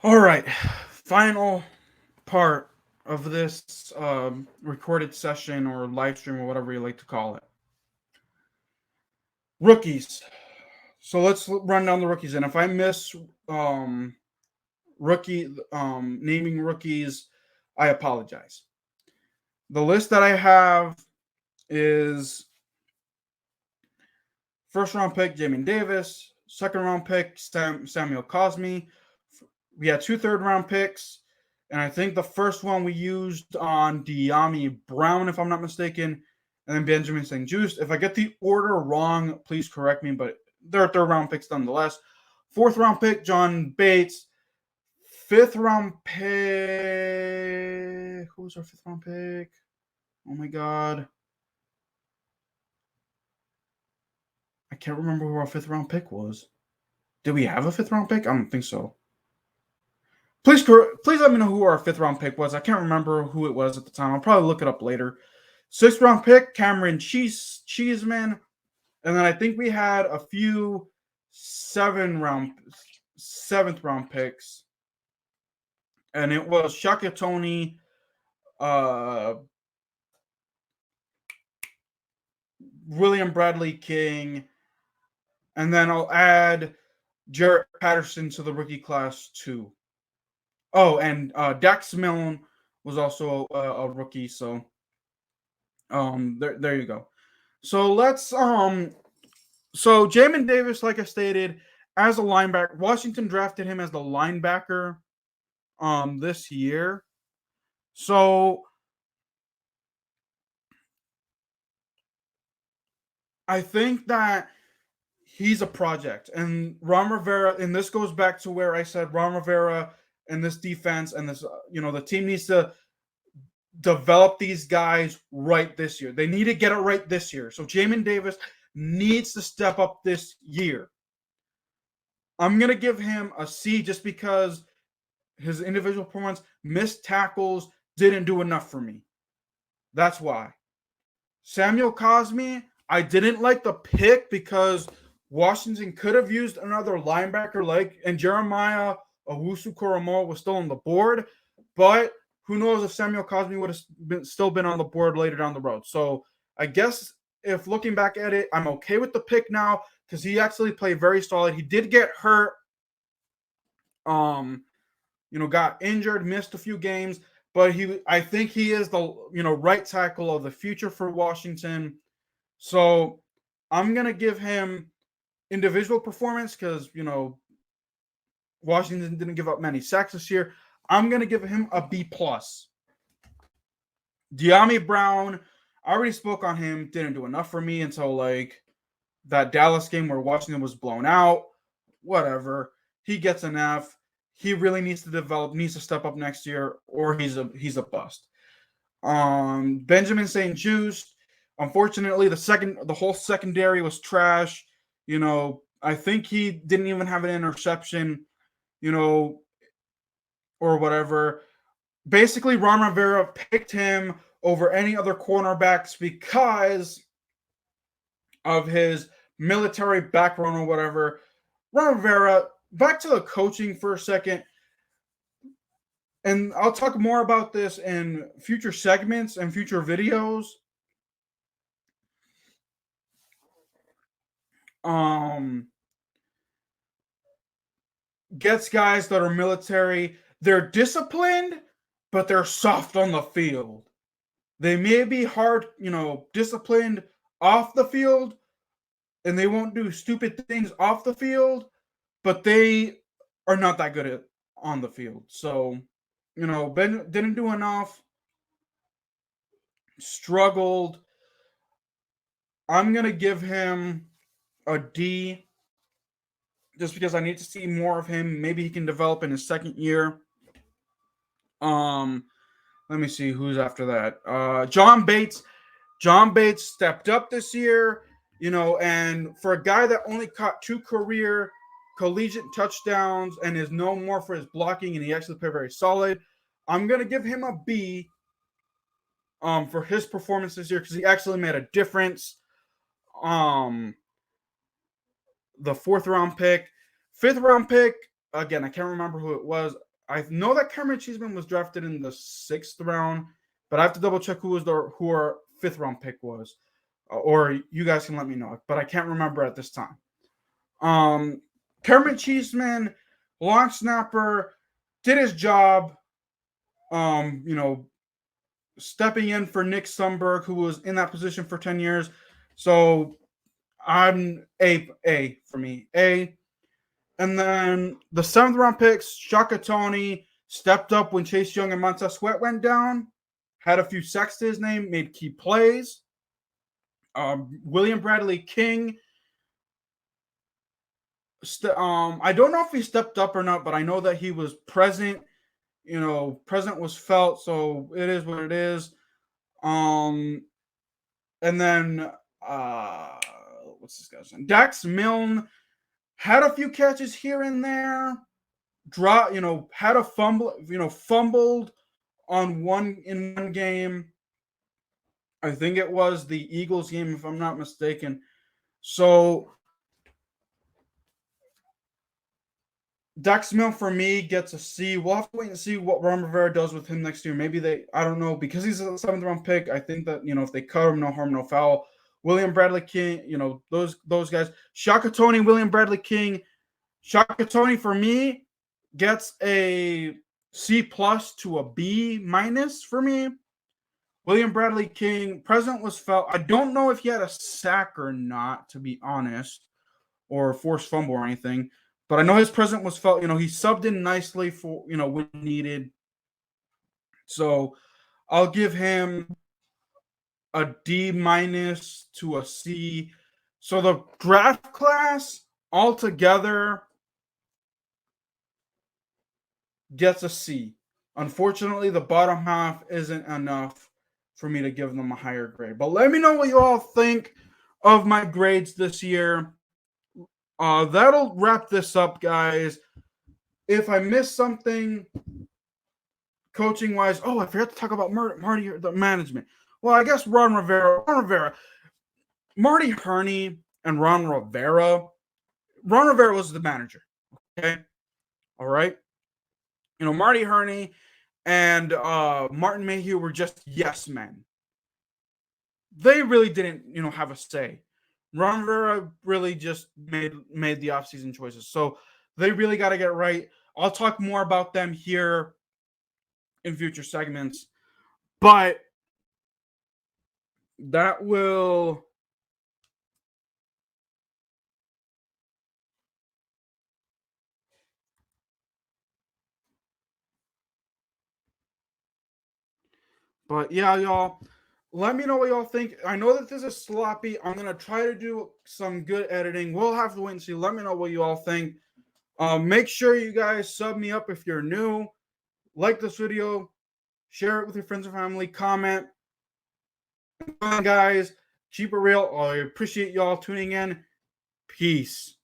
All right, final part of this recorded session or live stream or whatever you like to call it. Rookies. So let's run down the rookies, and if I miss naming rookies, I apologize. The list that I have is first round pick Jamin Davis, second round pick Samuel Cosmi. We had 2 third-round picks, and I think the first one we used on Dyami Brown, if I'm not mistaken, and then Benjamin St. Juste. If I get the order wrong, please correct me, but they're third-round picks nonetheless. Fourth-round pick, John Bates. Fifth-round pick. Who was our fifth-round pick? Oh my God. I can't remember who our fifth-round pick was. Did we have a fifth-round pick? I don't think so. Please let me know who our fifth round pick was. I can't remember who it was at the time. I'll probably look it up later. Sixth round pick, Cameron Cheeseman. And then I think we had a few seventh round picks. And it was Shaka Toney, William Bradley King, and then I'll add Jaret Patterson to the rookie class too. Oh, and Dax Milne was also a rookie, so there you go. So let's so Jamin Davis, like I stated, as a linebacker, Washington drafted him as the linebacker this year. So I think that he's a project, and Ron Rivera, and this goes back to where I said Ron Rivera and this defense and this, the team needs to develop these guys right this year. They need to get it right this year. So Jamin Davis needs to step up this year. I'm going to give him a C just because his individual performance, missed tackles, didn't do enough for me. That's why. Samuel Cosmi, I didn't like the pick because Washington could have used another linebacker and Jeremiah Owusu-Koramoah was still on the board, but who knows if Samuel Cosmi would have still been on the board later down the road. So I guess if looking back at it, I'm okay with the pick now because he actually played very solid. He did get hurt, got injured, missed a few games, but I think he is the right tackle of the future for Washington. So I'm gonna give him individual performance because Washington didn't give up many sacks this year. I'm gonna give him a B plus. Dyami Brown, I already spoke on him. Didn't do enough for me until that Dallas game where Washington was blown out. Whatever. He gets an F. He really needs to develop, needs to step up next year, or he's a bust. Benjamin St. Juste, unfortunately, the whole secondary was trash. I think he didn't even have an interception, or whatever. Basically, Ron Rivera picked him over any other cornerbacks because of his military background or whatever. Ron Rivera, back to the coaching for a second. And I'll talk more about this in future segments and future videos. Gets guys that are military. They're disciplined, but they're soft on the field. They may be hard, disciplined off the field, and they won't do stupid things off the field, but they are not that good on the field. So, Ben didn't do enough, struggled. I'm going to give him a D just because I need to see more of him. Maybe he can develop in his second year. Let me see who's after that. John Bates. John Bates stepped up this year, and for a guy that only caught 2 career collegiate touchdowns and is known more for his blocking, and he actually played very solid, I'm going to give him a B for his performance this year because he actually made a difference. The 4th round pick. 5th round pick, again, I can't remember who it was. I know that Cameron Cheeseman was drafted in the 6th round, but I have to double check who our 5th round pick was, or you guys can let me know. But I can't remember at this time. Cameron Cheeseman, long snapper, did his job. Stepping in for Nick Sundberg, who was in that position for 10 years. So I'm A for me. A. And then the 7th round picks, Shaka Toney stepped up when Chase Young and Montez Sweat went down, had a few sacks to his name, made key plays. William Bradley King, I don't know if he stepped up or not, but I know that he was present. Present was felt, so it is what it is. And then what's this guy's name? Dax Milne had a few catches here and there. Had a fumble, fumbled in one game. I think it was the Eagles game, if I'm not mistaken. So Dax Milne for me gets a C. We'll have to wait and see what Ron Rivera does with him next year. Maybe I don't know, because he's a 7th round pick. I think that, if they cut him, no harm, no foul. William Bradley King, those guys. Shaka Toney, William Bradley King. Shaka Toney for me gets a C+ to a B- for me. William Bradley King, present was felt. I don't know if he had a sack or not, to be honest, or a forced fumble or anything. But I know his presence was felt. He subbed in nicely for, when needed. So I'll give him a D- to a C. So the draft class altogether gets a C. Unfortunately, the bottom half isn't enough for me to give them a higher grade. But let me know what you all think of my grades this year. That'll wrap this up, guys. If I missed something coaching wise, I forgot to talk about Marty, the management. Well, I guess Ron Rivera, Marty Herney, and Ron Rivera. Ron Rivera was the manager. Okay, all right. Marty Herney and Martin Mayhew were just yes men. They really didn't, have a say. Ron Rivera really just made the offseason choices. So they really got to get right. I'll talk more about them here in future segments. But that will But yeah, y'all, let me know what y'all think. I know that this is sloppy. I'm gonna try to do some good editing. We'll have to wait and see. Let me know what you all think. Make sure you guys sub me up if you're new. Like this video, share it with your friends and family, comment. Guys, keep it real. I appreciate y'all tuning in. Peace.